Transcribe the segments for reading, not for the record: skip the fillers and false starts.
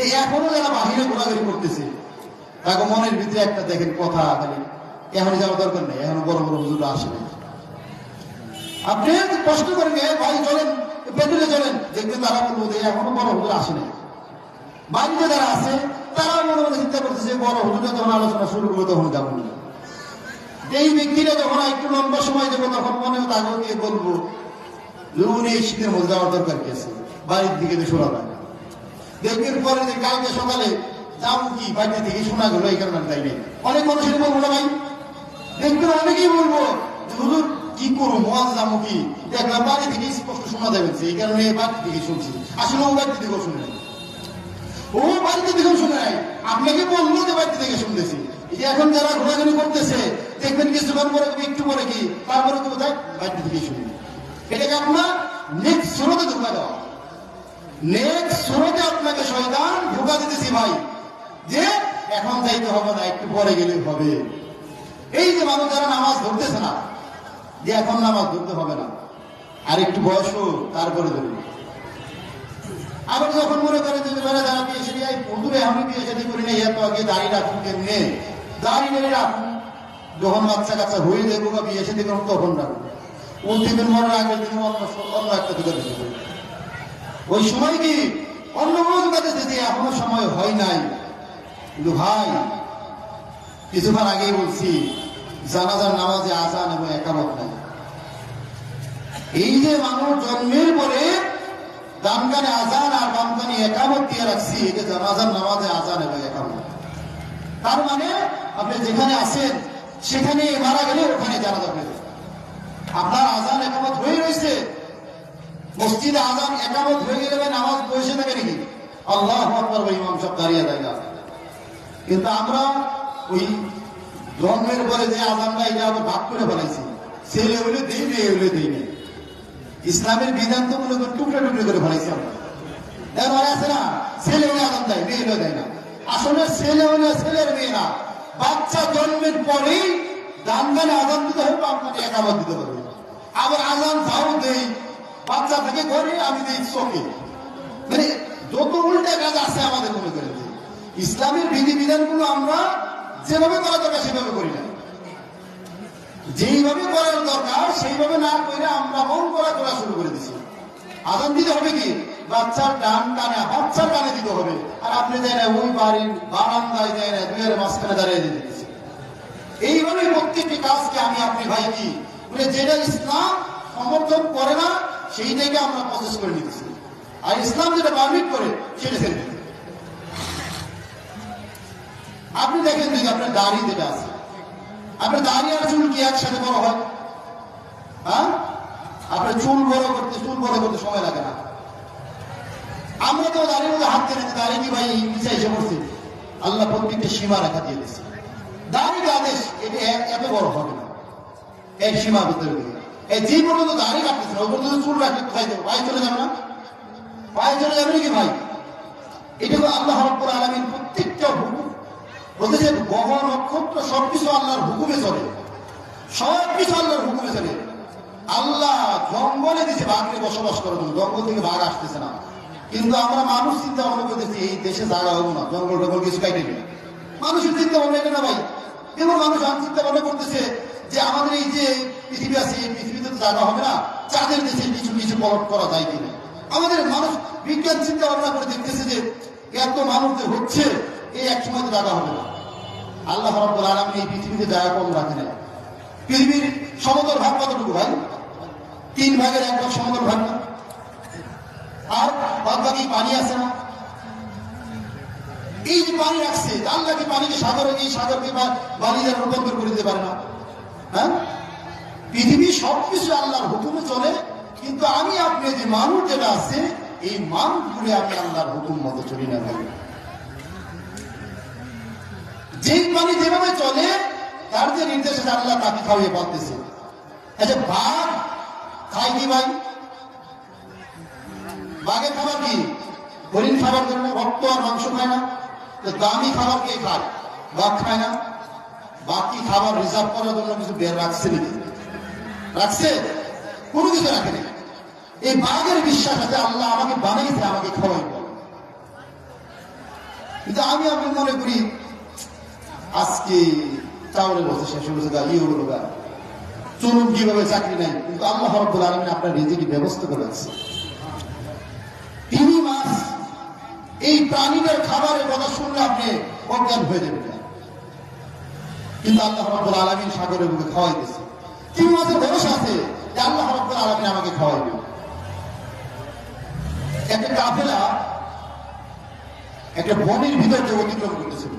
এই এখনো যারা বাহিরে ঘোরাঘুরি করতেছে তাকে মনের ভিতরে একটা দেখেন কথা খালি এখনই যাওয়ার দরকার নেই, এখনো বড় বড় হুজুর আসে না। আপনি কষ্ট করেন ভাই চলেন পেট্রোলে চলেন, দেখবেন তারা বলবো যে এখনো বড় হুজুর আসে না। বাড়িতে যারা আছে তারা মনে মনে চিন্তা করতেছে বড় হুজুরা যখন আলোচনা শুরু করবো তখন যাবো না। এই ব্যক্তিরা যখন একটু লম্বা সময় দেবো তখন মনে তাকেও গিয়ে বলবো উনি এই শীতের মধ্যে যাওয়ার দরকার কি আছে, বাড়ির দিকে তো শোনা যায়। দেখবেন পরে যে কালকে সকালে যাবো কি বাড়ি থেকে শোনা গেলো এই কারণে তাই নেই। অনেক মানুষের বলবো না ভাই, দেখবেন অনেকেই বলবো হুজুর কি করবো মজ যাবো কি, দেখলাম বাড়ি থেকে স্পষ্ট শোনা যাচ্ছে এই কারণে বাড়ি থেকে শুনছি। আসলে ও বাড়িতে থেকেও শুনে নাই, ও বাড়িতে থেকেও শুনে নাই, আপনাকে বললো যে বাড়িতে থেকে শুনতেছি। এই যে এখন যারা ঘোরাঘুরি করতেছে দেখবেন কিছুক্ষণ পরে একটু পরে কি তারপরে তো কোথায় বাড়িতে থেকে শুনি। এটাকে আপনার নেক্সট স্রোতে ধোকা দেওয়া, নেক্সট স্রোতে আপনাকে শয়তান ধোকা দিতেছি ভাই, যে এখন যাইতে হবে না একটু পরে গেলে হবে। এই যে মানুষ যারা নামাজ ধরতেছে না, যে এখন নামাজ ধরতে হবে না আর একটু বয়স হোক তারপরে ধরবে। আবার যখন মনে করে যে যারা বিয়ে শাদী হুজুরে আমি বিয়ে শাদী করি না, এত আগে দাড়ি রাখুন কেমনে, দাড়ি নেই রাখুন, যখন বাচ্চা কাচ্চা হয়ে যাবো বা বিয়ে শাদী করুন তখন রাখুন। দিন মরার আগের দিন অন্য একটা দোকান দিতে, ওই সময় কি অন্য কোনো দোকানে যেতে এখনো সময় হয় নাই। কিন্তু ভাই কিছুক্ষণ আগেই বলছি জানাজার নামাজে আজান এবং একামত নাই। এই যে মানুষ জন্মের পরে ডান কানে আজান আর বাম কানে একামত দিয়ে রাখছি, এই যে জানাজার নামাজে আজান এবং একামত, তার মানে আপনি যেখানে আছেন সেখানে মারা গেলে ওখানে জানাজা হয়ে যাবে। আপনার আজান একামত হয়ে রয়েছে, মসজিদে আজান একামত হয়ে গেলে নামাজ বসে থাকে নাকি আল্লাহু আকবার বা ইমাম সাহেব দাঁড়িয়ে দেয় না। কিন্তু আমরা ওই জন্মের পরে যে আজানটা এটা আবার ভাগ করে ফেলাইছি, ছেলে হলে দেই মেয়ে হলে দেই নেই। ইসলামের বিধান তো মনে করি টুকরা টুকরে করে ফেলাইছি আমরা। এবার আছে না ছেলে হলে আজান দেয় মেয়ে হলে দেয় না, আসলে ছেলে হলে ছেলের মেয়ে না, বাচ্চা জন্মের পরেই ডান কানে আজান দিতে হবে বাম কানে একামত দিতে হবে। আবার আজান যাও দেই বাচ্চা থেকে ঘরে আমি দেই চোখে, মানে যত উল্টা কাজ আছে আমাদের মনে করে ইসলামের বিধিবিধানগুলো আমরা যেভাবে করা দরকার সেভাবে করি না, যেইভাবে করার দরকার সেইভাবে না করে আমরা মন করা শুরু করে দিচ্ছি। আজান দিতে হবে কি বাচ্চার ডান কানে, বাচ্চার কানে দিতে হবে, আর আপনি দেয় না ওই বাড়ির বারান্দায় দেয় না দুয়ারের মাঝখানে দাঁড়িয়ে দিয়ে দিচ্ছি। এইভাবে প্রত্যেকটি কাজকে আমি আপনি ভাই কি মানে যেটা ইসলাম সমর্থন করে না সেইটাকে আমরা প্রসেস করে নিতেছি, আর ইসলাম যেটা পারমিট করে সেটা ছেড়ে দিতে। আপনি দেখেন যে আপনার দাড়ি যেটা আছে, আপনার দাড়ি আর চুল কি একসাথে বড় হয়? হ্যাঁ, আপনার চুল বড় করতে সময় লাগে না। আমরা তো দাড়ির মধ্যে হাত টেনে দাড়ি কি ভাই নিচে এসে পড়ছে, আল্লাহ প্রত্যেকটা সীমা রেখা দিয়ে দিচ্ছে। দাড়ির আদেশ এটা এত বড় হবে না, এক সীমার ভিতরে যে পর্যন্ত দাড়ি কাটতেছে ওই পর্যন্ত চুল রাখলে কোথায় যাবে, পায়ে চলে যাবে না? পায়ে চলে যাবে নাকি ভাই? এটা তো আল্লাহ রাব্বুল আলামিন প্রত্যেকটা হুকুম বলতেছে, গ্রহ নক্ষত্র সবকিছু আল্লাহর হুকুমে চলে, সবকিছু আল্লাহর হুকুমে চলে। আল্লাহ জঙ্গলে দিয়েছে বাঘকে বসবাস করার জন্য, জঙ্গল থেকে বাঘ আসতেছে না, কিন্তু আমরা মানুষ চিন্তা ভাবনা করতেছি এই দেশে জায়গা হবো না, জঙ্গল টঙ্গল কিছু কাইটে নেই। মানুষের চিন্তা ভাবনা এটা না ভাই, এবং মানুষ চিন্তা ভাবনা করতেছে যে আমাদের এই যে পৃথিবী আছে এই পৃথিবীতে তো জায়গা হবে না, চাঁদের দেশে কিছু কিছু পলট করা যায় কিনা। আমাদের মানুষ বিজ্ঞান চিন্তা ভাবনা করে দেখতেছে যে এত মানুষ যে হচ্ছে এই এক সময় তো জায়গা হবে না। আল্লাহ রাব্বুল আলামিন এই পৃথিবীতে জায়গা কম রাখে না। পৃথিবীর সমতল ভাগ কতটুকু ভাই? 3 ভাগের 1 ভাগ সমতল ভাগ না, আর বাদ বাকি পানি আছে না। এই যে পানি রাখছে আল্লাহ কি পানিকে সাগরে গিয়ে সাগরকে বালিতে রূপান্তর করে দিতে পারে না? হ্যাঁ, পৃথিবী সবকিছু আল্লাহর হুকুমে চলে, কিন্তু আমি আপনি যে মানুষ যেটা আছে এই মানুষগুলো আমি আল্লাহর হুকুম মতো চলি না ভাই। যে পানি যেভাবে চলে তার যে নির্দেশ আছে আল্লাহ তাকে খাওয়িয়ে পালতেছে। আচ্ছা বাঘ খায় কি ভাই? বাঘের খাবার কি? হরিণ খাবার জন্য রক্ত আর মাংস খায় না, দামি খাবার কে খায়? বাঘ খায় না। বাকি খাবার রিজার্ভ করার জন্য কিছু বের রাখছে নাকি? রাখছে? কোনো কিছু রাখেনি। এই বাঘের বিশ্বাস আছে আল্লাহ আমাকে বানাইছে আমাকে খাওয়াইব, কিন্তু আমি আপনি মনে করি আজকে চাউলের বছর শেষ হয়ে গেছে, ইয়ে হলো গা, চলুন কিভাবে চাকরি নাই, কিন্তু আল্লাহ রাব্বুল আলামিন আপনার রিজিকের ব্যবস্থা করে আছে। 3 মাস এই প্রাণীদের খাবারের কথা শুনলে আপনি অজ্ঞান হয়ে যাবেন, কিন্তু আল্লাহ রাব্বুল আলামিন সাগরের বুকে খাওয়াইতেছে। 3 মাসের ভরসা আছে যে আল্লাহ রাব্বুল আলামিন আমাকে খাওয়াইবে। একটা কাফেলা একটা বনের ভিতর যে অতিক্রম করতেছিল,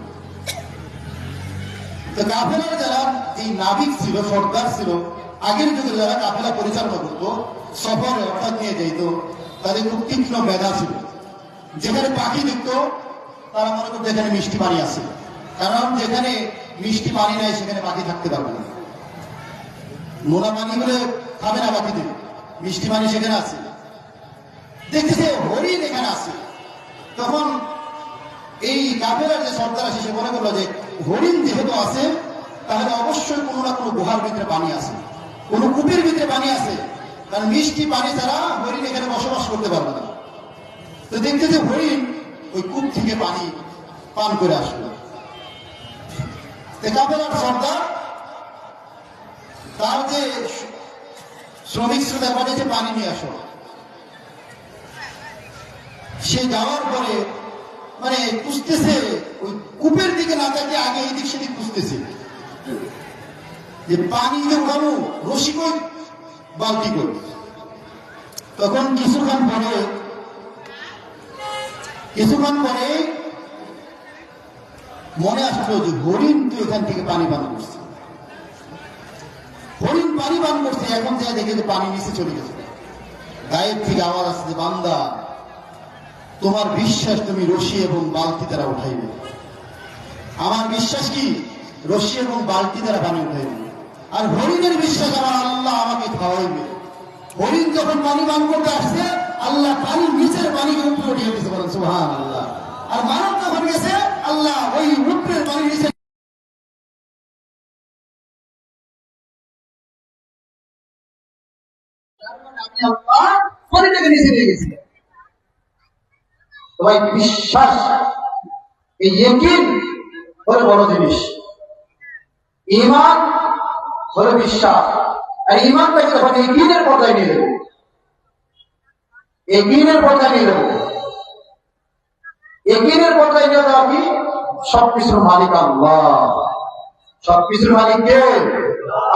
তো কাফেলার যারা এই নাবিক ছিল, সর্দার ছিল, আগের যুগে যারা কাফেলা পরিচালনা করতো, সফরে অর্থাৎ নিয়ে যাইত, তাদের খুব তীক্ষ্ণ মেধা ছিল। যেখানে পাখি দেখতো তারা মনে করতো এখানে মিষ্টি পানি আছে, কারণ যেখানে মিষ্টি পানি নাই সেখানে পাখি থাকতে পারবে না। নোনা পানি বলে খাবে না পাখিদের, মিষ্টি পানি সেখানে আছে। দেখতেছে হরিণ এখানে আছে, তখন এই কাফেলার যে সর্দার আছে সে মনে করলো যে হরিণ যেহেতু আছে তাহলে অবশ্যই কোনো না কোনো গুহার ভিতরে পানি আছে, কোনো কূপের ভিতরে পানি আছে, কারণ মিষ্টি পানি ছাড়া হরিণ এখানে বসবাস করতে পারবে না। তো দেখতে যে হরিণ ওই কূপ থেকে পানি পান করে আসলো। কাফেলার সর্দার তার যে শ্রমিক শ্রোতা পাঠিয়েছে পানি নিয়ে আসো, সে যাওয়ার পরে মানে খুঁজতেছে ওই কূপের দিকে না তাকিয়ে আগে এদিক সেদিক খুঁজতেছে যে পানি যে উঠানো, রশি কই, বালতি কই। তখন কিছুক্ষণ পরে মনে আসলো যে হরিণ তো এখান থেকে পানি পান করছে, হরিণ পানি পান করছে। এখন যা দেখে যে পানি নিচে চলে গেছে, গায়ের থেকে আওয়াজ আসছে যে বান্দা তোমার বিশ্বাস তুমি রশি এবং বালতি দ্বারা উঠাইবে, আমার বিশ্বাস কি রশি এবং বালতি দ্বারা পানি উঠাইবে, আর হরিণের বিশ্বাস আমার আল্লাহ আমাকে খাওয়াইবে। হরিণ যখন পানি পান করতে আসছে আল্লাহ পানির নিচের পানিকে উপরে উঠিয়ে দিতে পারেন, সুবহানাল্লাহ। আর মানব যখন গেছে আল্লাহ ওই উপরের পানির নিচে পানিটাকে নিচে নিয়ে গেছিলেন। তোমার বিশ্বাস, এই ইয়াকিন হলো বড় জিনিস। ঈমান হলো বিশ্বাস, আর ঈমানটাকে যখন ইয়াকিনের পর্যায়ে নিয়ে যাবো, ইয়াকিনের পর্যায়ে নিয়ে যাবো, ইয়াকিনের পর্যায়ে নিয়ে যাওয়া কি সবকিছুর মালিক আল্লাহ, সবকিছুর মালিক কে?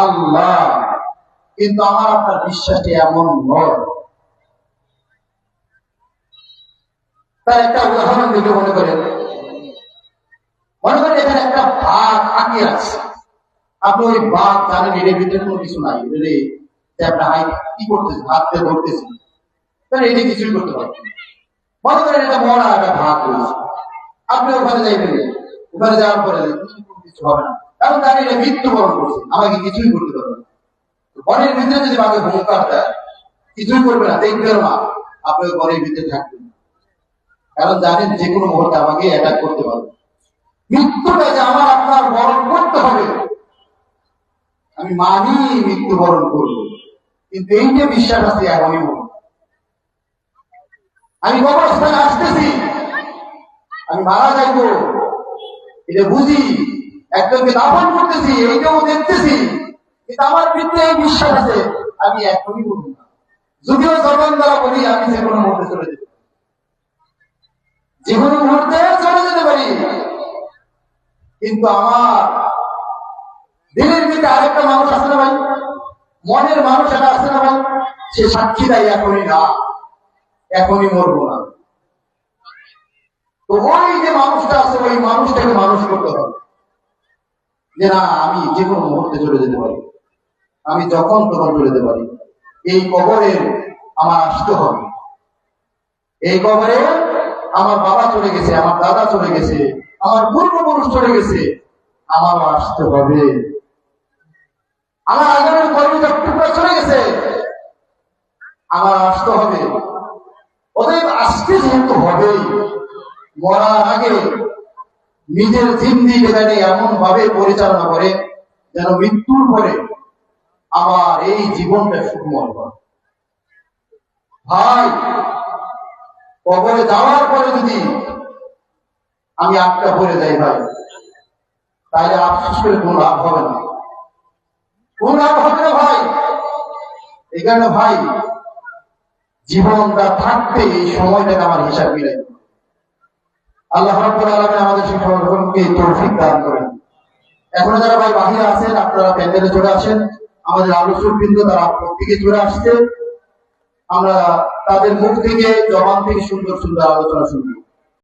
আল্লাহ। কিন্তু আমার আপনার বিশ্বাসটি এমন নয়। তার একটা উদাহরণ দিতে মনে করেন এখানে একটা ভাগ আঁকিয়ে আছে, আপনি ওই ভাগ জানেন এর ভিতরে কোনো কিছু নাই, আপনার কি করতেছে, হাতে ধরতেছে, এটা কিছুই করতে পারবেন। মনে করেন এটা মরা একটা ভাগ রয়েছে, আপনি ওখানে যাইবেন, ওখানে যাওয়ার পরে কিছু হবে না, কারণ জানি এটা মৃত্যুবরণ করছে, আমাকে কিছুই করতে পারবে না। ঘরের ভিতরে যদি আমাকে হুঙ্কার দেয় কিছুই করবে না, দেখবেন না, আপনি ওই ঘরের ভিতরে থাকবেন, কারণ জানেন যে কোনো মুহূর্তে আমাকে অ্যাটাক করতে পারবে। মৃত্যুটা যে আমার আপনার বরণ করতে হবে, আমি মানি মৃত্যুবরণ করব, কিন্তু এই যে বিশ্বাস আছে এখনই বলুন, আমি কবরস্থানে আসতেছি, আমি মারা যাইব এটা বুঝি, একজনকে দাফন করতেছি এইটাও দেখতেছি, কিন্তু আমার ভিতরে এই বিশ্বাস আছে, আমি এখনই বলব না, যদিও জবান দ্বারা বলি আমি যে কোনো মুহূর্তে চলে যেতে পারি, যে কোনো মুহূর্তে চলে যেতে পারি, কিন্তু আমার দিনের ভিতরে আরেকটা মানুষ আছে না ভাই, মনের মানুষ একটা আছে না ভাই, সে সাক্ষী দেয় এখনই না, এখনই মরবো না। তো ওই যে মানুষটা আছে ওই মানুষটাকে মানুষ করতে হবে যে না, আমি যে কোনো মুহূর্তে চলে যেতে পারি, আমি যখন তখন চলে যেতে পারি, এই কবরে আমার আসতে হবে, এই কবরে আমার বাবা চলে গেছে, আমার দাদা চলে গেছে, আমার পূর্বপুরুষ চলে গেছে, আমারও আসতে হবে, আমার আগের কর্মীদের টুকরা চলে গেছে, আমার আসতে হবে। ওদের আসতে যেহেতু হবেই, মরার আগে নিজের জিন্দিগি জানি এমন ভাবে পরিচালনা করে যেন মৃত্যুর পরে আমার এই জীবনটা সুখময় হয়। ভাই, কবরে যাওয়ার পরে যদি আমি আটকা পড়ে যাই ভাই, তাহলে আফসোস করে কোন লাভ হবে না, কোন লাভ হবে না ভাই। এখানে ভাই জীবনটা থাকতে এই সময়টাকে আমার হিসাব মিলাই আল্লাহ রাব্বুল আলামিন আমাদের সকলকে তৌফিক দান করেন। এখন যারা ভাই বাহিরে আছেন আপনারা প্যান্ডেলে চলে আসেন, আমাদের আলোচক বৃন্দ তারা প্রত্যেকে চলে আসছে, আমরা তাদের মুখ থেকে জবান থেকে সুন্দর সুন্দর আলোচনা শুনবো।